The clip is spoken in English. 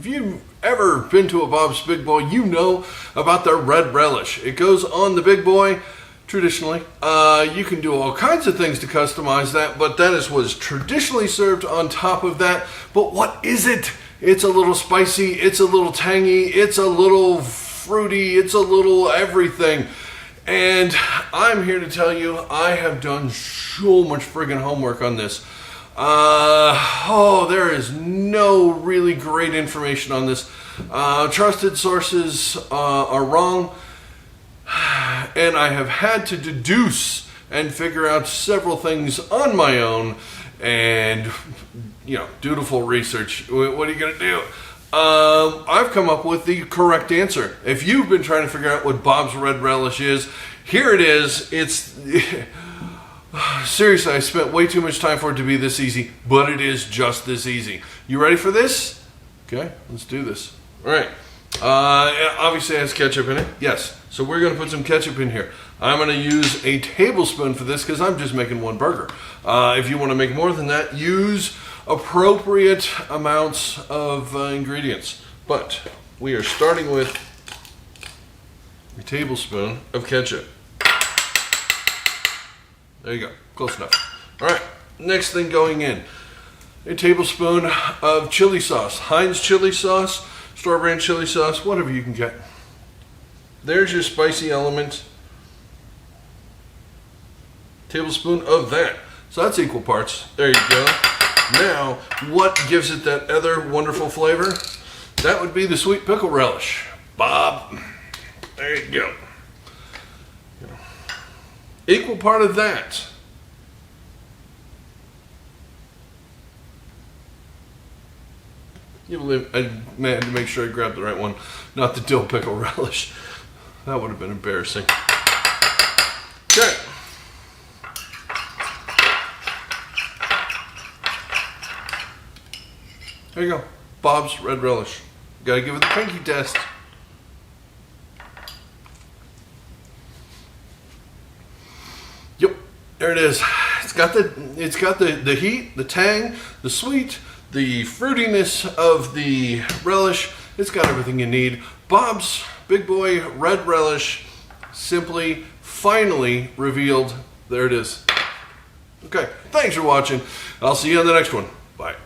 If you've ever been to a Bob's Big Boy, you know about their red relish. It goes on the Big Boy traditionally. You can do all kinds of things to customize that, but that is what is traditionally served on top of that. But what is it? It's a little spicy, it's a little tangy, it's a little fruity, it's a little everything. And I'm here to tell you, I have done so much friggin' homework on this. There is no really great information on this. Trusted sources are wrong, and I have had to deduce and figure out several things on my own, and dutiful research. What are you gonna do? I've come up with the correct answer. If you've been trying to figure out what Bob's Red Relish is, here it is. It's seriously, I spent way too much time for it to be this easy, but it is just this easy. You ready for this? Okay, let's do this. All right. Obviously it has ketchup in it. Yes. So we're going to put some ketchup in here. I'm going to use a tablespoon for this because I'm just making one burger. If you want to make more than that, use appropriate amounts of ingredients. But we are starting with a tablespoon of ketchup. There you go. Close enough. All right. Next thing going in. A tablespoon of chili sauce. Heinz chili sauce, store brand chili sauce, whatever you can get. There's your spicy element. Tablespoon of that. So that's equal parts. There you go. Now, what gives it that other wonderful flavor? That would be the sweet pickle relish. Bob. There you go. Equal part of that. You believe I had to make sure I grabbed the right one, not the dill pickle relish. That would have been embarrassing. Okay. There you go. Bob's Red Relish. Gotta give it the pinky test. Yep, there it is. It's got the heat, the tang, the sweet, the fruitiness of the relish. It's got everything you need. Bob's Big Boy Red Relish, simply, finally revealed. There it is. Okay, thanks for watching. I'll see you on the next one. Bye.